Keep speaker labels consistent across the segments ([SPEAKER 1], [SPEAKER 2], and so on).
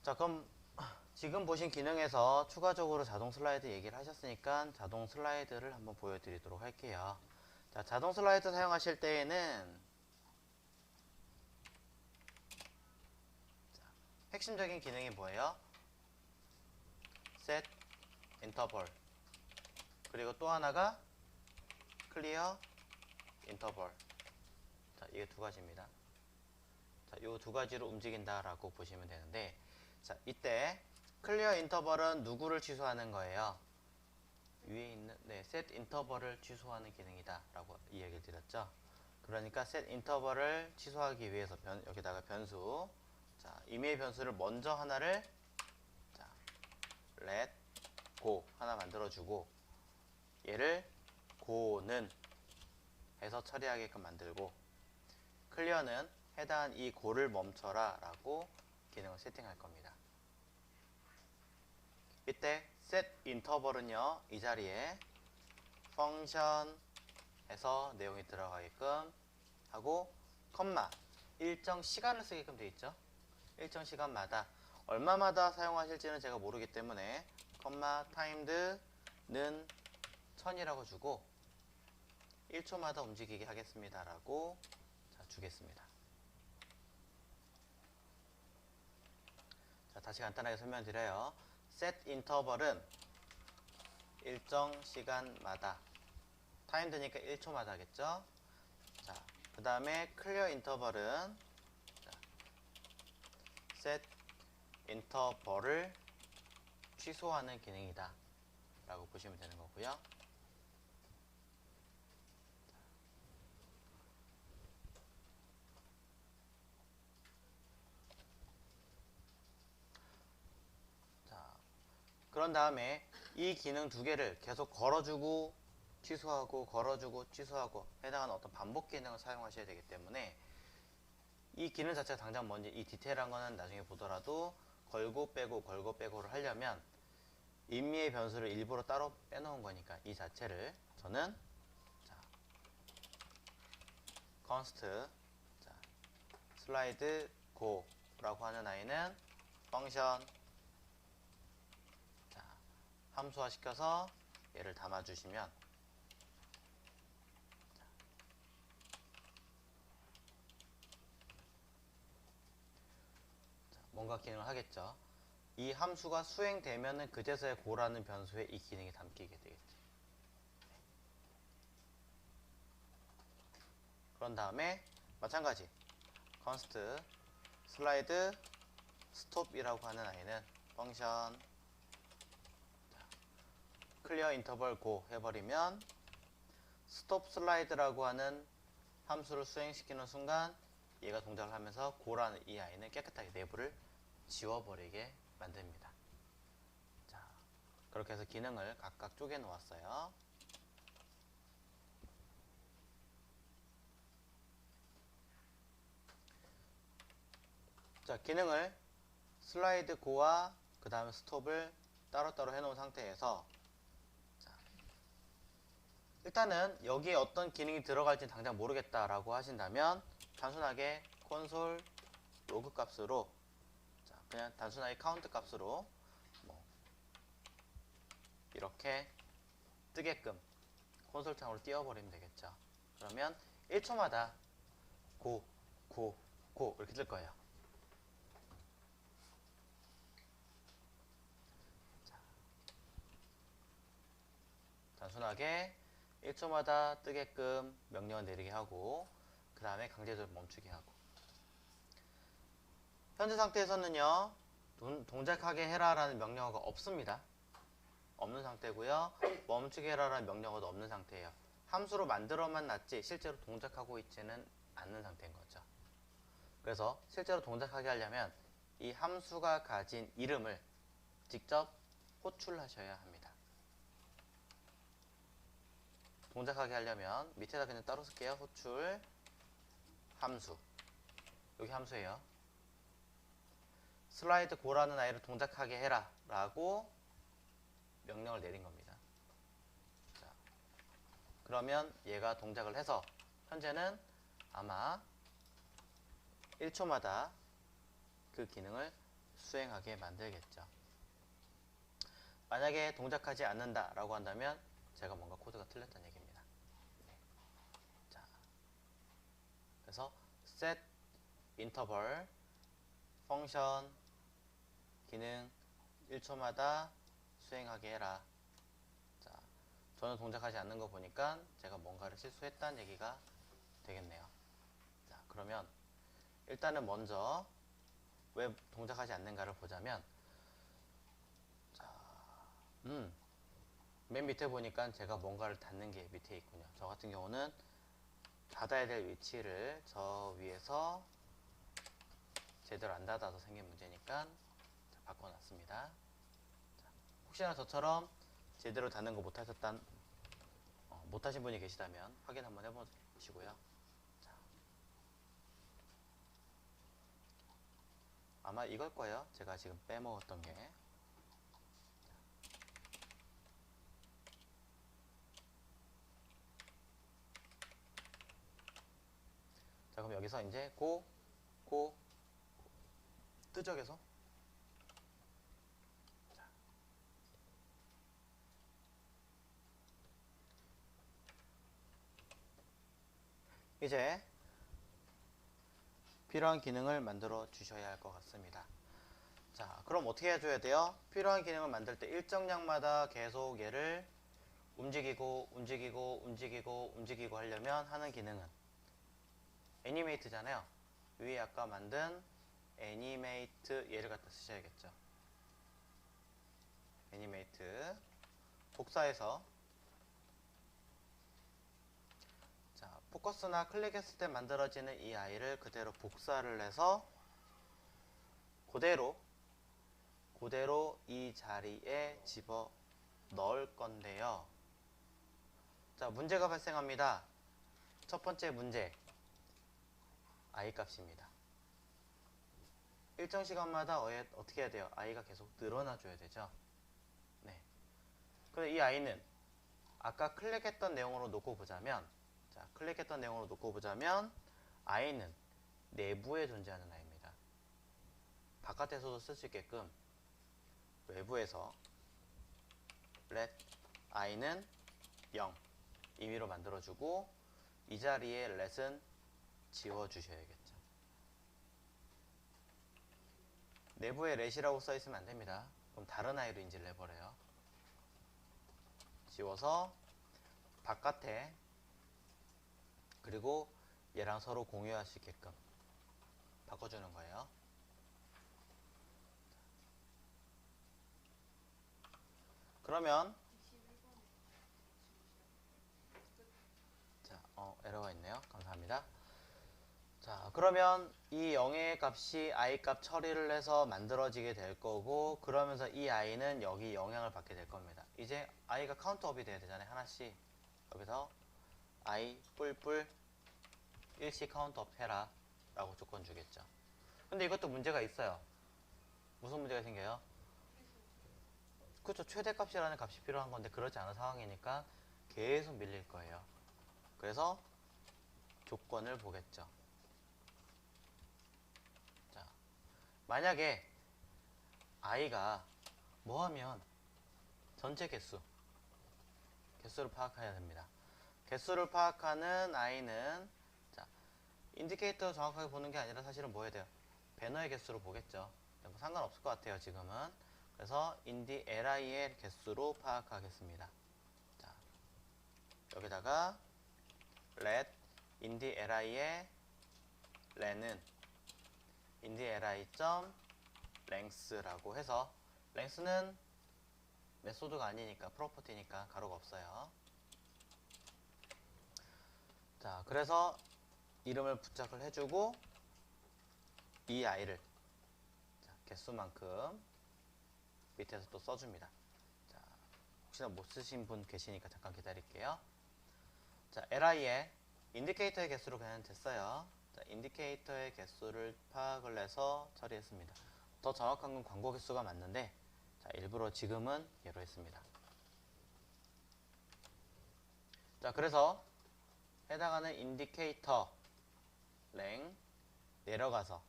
[SPEAKER 1] 자, 그럼 지금 보신 기능에서 추가적으로 자동 슬라이드 얘기를 하셨으니까 자동 슬라이드를 한번 보여드리도록 할게요. 자, 자동 슬라이드 사용하실 때에는 핵심적인 기능이 뭐예요? set interval, 그리고 또 하나가 clear interval. 자, 이게 두 가지입니다. 자, 이 두 가지로 움직인다라고 보시면 되는데, 자, 이때 clear interval은 누구를 취소하는 거예요? 위에 있는 set interval을 취소하는 기능이다 라고 이야기를 드렸죠. 그러니까 set interval을 취소하기 위해서 여기다가 변수, 자, 이메일 변수를 먼저 하나를, 자, let go 하나 만들어주고, 얘를 go는 해서 처리하게끔 만들고, clear는 해당한 이 go를 멈춰라 라고 기능을 세팅할 겁니다. 이때 set interval은요, 이 자리에 function 해서 내용이 들어가게끔 하고, 컴마, 일정 시간을 쓰게끔 되어 있죠. 일정 시간마다 얼마마다 사용하실지는 제가 모르기 때문에 컴마 timed는 1000이라고 주고 1초마다 움직이게 하겠습니다 라고 주겠습니다. 자, 다시 간단하게 설명드려요. set interval은 일정 시간마다, timed니까 1초마다 하겠죠. 자, 그 다음에 clear interval은 set interval을 취소하는 기능이다 라고 보시면 되는 거고요. 자, 그런 다음에 이 기능 두 개를 계속 걸어주고 취소하고 걸어주고 취소하고 해당하는 어떤 반복 기능을 사용하셔야 되기 때문에, 이 기능 자체가 당장 뭔지 이 디테일한 거는 나중에 보더라도 걸고 빼고를 하려면 임의의 변수를 일부러 따로 빼놓은 거니까 이 자체를 저는 const slide go 라고 하는 아이는 펑션, 함수화 시켜서 얘를 담아주시면, 뭔가 기능을 하겠죠. 이 함수가 수행되면은 그제서야 고라는 변수에 이 기능이 담기게 되겠죠. 그런 다음에 마찬가지 const slide stop 이라고 하는 아이는 펑션 clear interval go 해버리면 stop slide라고 하는 함수를 수행시키는 순간 얘가 동작을 하면서 고라는 이 아이는 깨끗하게 내부를 지워버리게 만듭니다. 자, 그렇게 해서 기능을 각각 쪼개 놓았어요. 자, 기능을 슬라이드 고와 그 다음에 스톱을 따로따로 해놓은 상태에서, 자, 일단은 여기에 어떤 기능이 들어갈지 당장 모르겠다라고 하신다면 단순하게 콘솔 로그 값으로, 자, 그냥 단순하게 카운트 값으로 뭐 이렇게 뜨게끔 콘솔 창으로 띄워버리면 되겠죠. 그러면 1초마다 고, 고, 고 이렇게 뜰 거예요. 자, 단순하게 1초마다 뜨게끔 명령을 내리게 하고 그 다음에 강제적으로 멈추게 하고, 현재 상태에서는요 동작하게 해라 라는 명령어가 없습니다. 없는 상태고요. 멈추게 해라 라는 명령어도 없는 상태예요. 함수로 만들어만 놨지 실제로 동작하고 있지는 않는 상태인 거죠. 그래서 실제로 동작하게 하려면 이 함수가 가진 이름을 직접 호출하셔야 합니다. 동작하게 하려면 밑에다 그냥 따로 쓸게요. 호출 함수, 여기 함수예요. 슬라이드 고라는 아이를 동작하게 해라 라고 명령을 내린 겁니다. 자, 그러면 얘가 동작을 해서 현재는 아마 1초마다 그 기능을 수행하게 만들겠죠. 만약에 동작하지 않는다 라고 한다면 제가 뭔가 코드가 틀렸다는 얘기입니다. 네. 자, 그래서 set interval 펑션 기능 1초마다 수행하게 해라. 자, 저는 동작하지 않는 거 보니까 제가 뭔가를 실수했다는 얘기가 되겠네요. 자, 그러면 일단은 먼저 왜 동작하지 않는가를 보자면, 자, 맨 밑에 보니까 제가 뭔가를 닫는 게 밑에 있군요. 저 같은 경우는 닫아야 될 위치를 저 위에서 제대로 안 닫아서 생긴 문제니까 바꿔놨습니다. 자, 혹시나 저처럼 제대로 닫는 거 못하신 분이 계시다면 확인 한번 해보시고요. 자, 아마 이걸 거예요. 제가 지금 빼먹었던 게. 자, 그럼 여기서 이제 뜨적에서 이제 필요한 기능을 만들어 주셔야 할 것 같습니다. 자, 그럼 어떻게 해줘야 돼요? 필요한 기능을 만들 때 일정량마다 계속 얘를 움직이고 하려면 하는 기능은 애니메이트잖아요. 위에 아까 만든 애니메이트 얘를 갖다 쓰셔야겠죠. 애니메이트 복사해서, 자, 포커스나 클릭했을 때 만들어지는 이 아이를 그대로 복사를 해서 그대로 이 자리에 집어 넣을 건데요. 자, 문제가 발생합니다. 첫 번째 문제, i 값입니다. 일정 시간마다 어떻게 해야 돼요? i가 계속 늘어나 줘야 되죠. 네. 근데 이 i는 아까 클릭했던 내용으로 놓고 보자면, 자, i는 내부에 존재하는 i입니다. 바깥에서도 쓸 수 있게끔 외부에서 let i는 0 임의로 만들어주고, 이 자리에 let은 지워주셔야겠죠. 내부에 let이라고 써있으면 안됩니다. 그럼 다른 i로 인지를 해버려요. 지워서 바깥에, 그리고 얘랑 서로 공유할 수 있게끔 바꿔주는 거예요. 그러면 자, 에러가 있네요. 감사합니다. 자, 그러면 이 0의 값이 i 값 처리를 해서 만들어지게 될 거고, 그러면서 이 i는 여기 영향을 받게 될 겁니다. 이제 i가 카운트업이 돼야 되잖아요. 하나씩. 여기서 i 뿔뿔 일씩 카운트업 해라 라고 조건 주겠죠. 근데 이것도 문제가 있어요. 무슨 문제가 생겨요? 그렇죠. 최대값이라는 값이 필요한 건데 그렇지 않은 상황이니까 계속 밀릴 거예요. 그래서 조건을 보겠죠. 자, 만약에 i가 뭐하면 전체 개수를 파악해야 됩니다. 개수를 파악하는 i는, 자, 인디케이터 정확하게 보는 게 아니라 사실은 뭐 해야 돼요? 배너의 개수로 보겠죠. 뭐 상관없을 것 같아요, 지금은. 그래서 인디 li의 개수로 파악하겠습니다. 자, 여기다가 let 인디 li의 len은 인디 li.length라고 해서, length는 메소드가 아니니까 프로퍼티니까 가로가 없어요. 자, 그래서 이름을 부착을 해주고 이 i를, 자, 개수만큼 밑에서 또 써줍니다. 자, 혹시나 못 쓰신 분 계시니까 잠깐 기다릴게요. 자, li에 인디케이터의 개수로 그냥 됐어요. 자, 인디케이터의 개수를 파악을 해서 처리했습니다. 더 정확한 건 광고 개수가 맞는데, 자, 일부러 지금은 얘로 했습니다. 자, 그래서 해당하는 인디케이터 랭 내려가서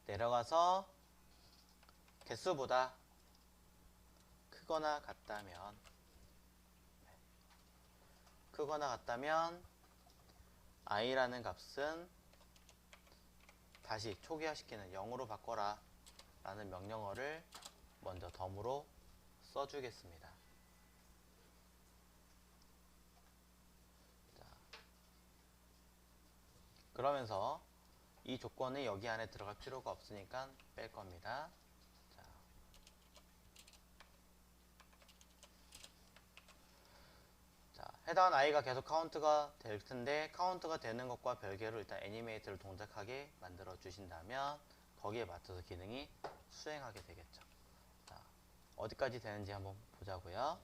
[SPEAKER 1] 내려가서 개수보다 크거나 같다면 i라는 값은 다시 초기화시키는 0으로 바꿔라 라는 명령어를 먼저 덤으로 써주겠습니다. 자, 그러면서 이 조건이 여기 안에 들어갈 필요가 없으니까 뺄 겁니다. 해당한 i가 계속 카운트가 될 텐데 카운트가 되는 것과 별개로 일단 애니메이트를 동작하게 만들어 주신다면 거기에 맞춰서 기능이 수행하게 되겠죠. 자, 어디까지 되는지 한번 보자고요.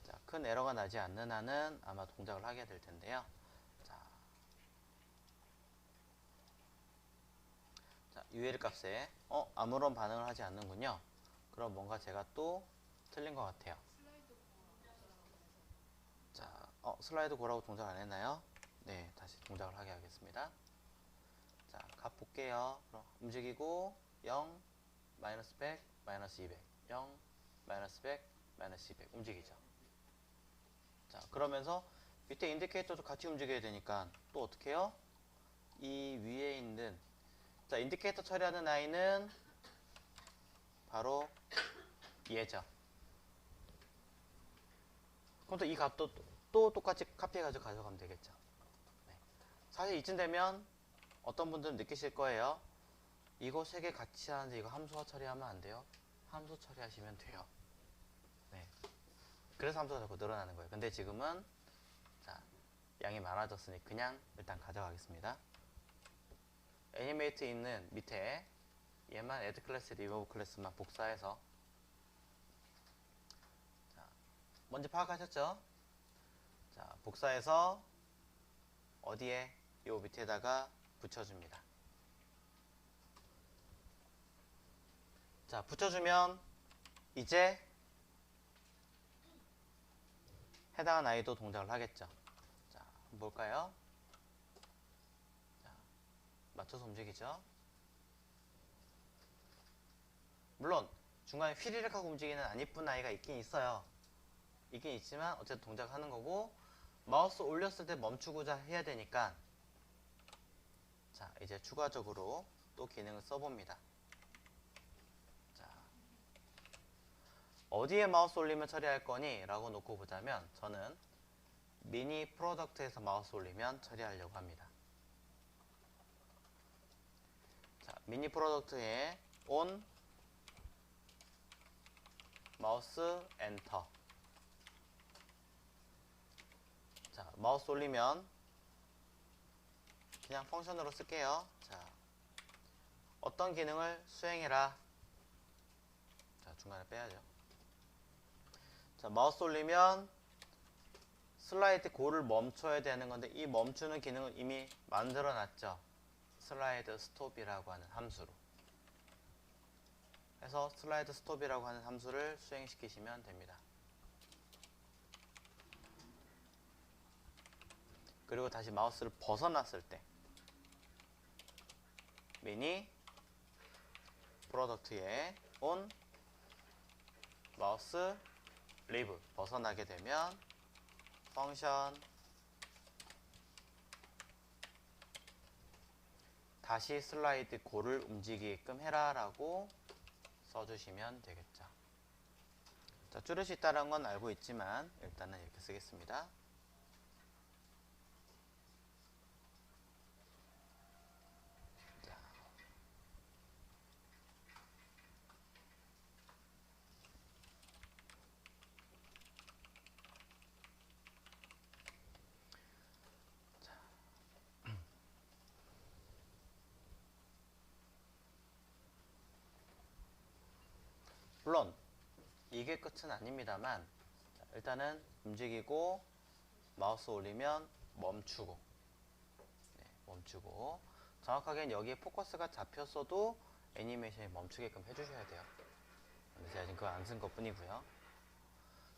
[SPEAKER 1] 자, 큰 에러가 나지 않는 한은 아마 동작을 하게 될 텐데요. 자, UL 값에 아무런 반응을 하지 않는군요. 그럼 뭔가 제가 또 틀린 것 같아요. 자, 슬라이드 고라고 동작 안 했나요? 네, 다시 동작을 하게 하겠습니다. 자, 값 볼게요. 그럼 움직이고 0, 마이너스 100, 마이너스 200, 0, 마이너스 100, 마이너스 200 움직이죠. 자, 그러면서 밑에 인디케이터도 같이 움직여야 되니까 또 어떻게 해요? 이 위에 있는 자, 인디케이터 처리하는 i는 바로 얘죠. 그럼 또 이 값도 또 똑같이 카피해가지고 가져가면 되겠죠. 네. 사실 이쯤 되면 어떤 분들은 느끼실 거예요. 이거 세 개 같이 하는데 이거 함수화 처리하면 안 돼요? 함수 처리하시면 돼요. 네. 그래서 함수가 자꾸 늘어나는 거예요. 근데 지금은 자, 양이 많아졌으니 그냥 일단 가져가겠습니다. 애니메이트 있는 밑에 얘만 add 클래스, remove 클래스만 복사해서 자, 뭔지 파악하셨죠? 자, 복사해서 어디에? 요 밑에다가 붙여줍니다. 자, 붙여주면 이제 해당한 i도 동작을 하겠죠. 자, 한번 볼까요? 자, 맞춰서 움직이죠. 물론 중간에 휘리릭 하고 움직이는 안 이쁜 아이가 있긴 있어요. 있긴 있지만 어쨌든 동작하는 거고 마우스 올렸을 때 멈추고자 해야 되니까 자, 이제 추가적으로 또 기능을 써봅니다. 자, 어디에 마우스 올리면 처리할 거니? 라고 놓고 보자면 저는 미니 프로덕트에서 마우스 올리면 처리하려고 합니다. 자, 미니 프로덕트에 on 마우스 엔터. 자, 마우스 올리면 그냥 펑션으로 쓸게요. 자, 어떤 기능을 수행해라. 자, 중간에 빼야죠. 자, 마우스 올리면 슬라이드 고를 멈춰야 되는 건데 이 멈추는 기능을 이미 만들어 놨죠. 슬라이드 스톱이라고 하는 함수로. 해서 슬라이드 스톱이라고 하는 함수를 수행시키시면 됩니다. 그리고 다시 마우스를 벗어났을 때 미니 프로덕트에 on 마우스 리브 벗어나게 되면 펑션 다시 슬라이드 고를 움직이게끔 해라 라고 써주시면 되겠죠. 자, 줄일 수 있다는 건 알고 있지만 일단은 이렇게 쓰겠습니다. 물론 이게 끝은 아닙니다만 일단은 움직이고 마우스 올리면 멈추고 네, 멈추고 정확하게는 여기에 포커스가 잡혔어도 애니메이션이 멈추게끔 해주셔야 돼요. 근데 제가 지금 그거 안 쓴 것 뿐이고요.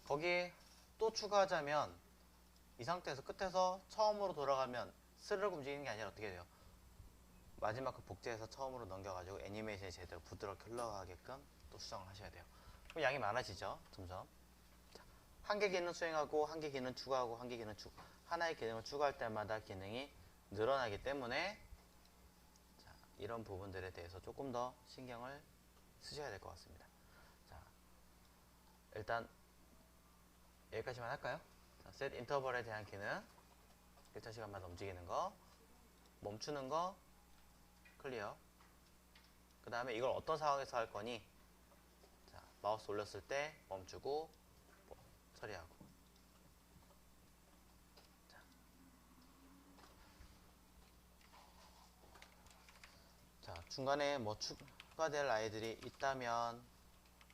[SPEAKER 1] 거기에 또 추가하자면 이 상태에서 끝에서 처음으로 돌아가면 스르륵 움직이는 게 아니라 어떻게 돼요? 마지막 그 복제해서 처음으로 넘겨가지고 애니메이션이 제대로 부드럽게 흘러가게끔 또 수정을 하셔야 돼요. 그럼 양이 많아지죠, 점점. 한 개 기능 수행하고 한 개 기능 추가하고 한 개 기능 하나의 기능을 추가할 때마다 기능이 늘어나기 때문에 자, 이런 부분들에 대해서 조금 더 신경을 쓰셔야 될 것 같습니다. 자, 일단 여기까지만 할까요? 자, set 인터벌에 대한 기능 1차 시간마다 움직이는 거, 멈추는 거 클리어. 그 다음에 이걸 어떤 상황에서 할 거니? 자, 마우스 올렸을 때 멈추고 처리하고. 자, 중간에 뭐 추가될 아이들이 있다면,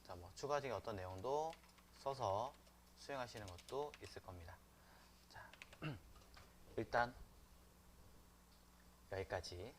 [SPEAKER 1] 자, 뭐 추가적인 어떤 내용도 써서 수행하시는 것도 있을 겁니다. 자, 일단 여기까지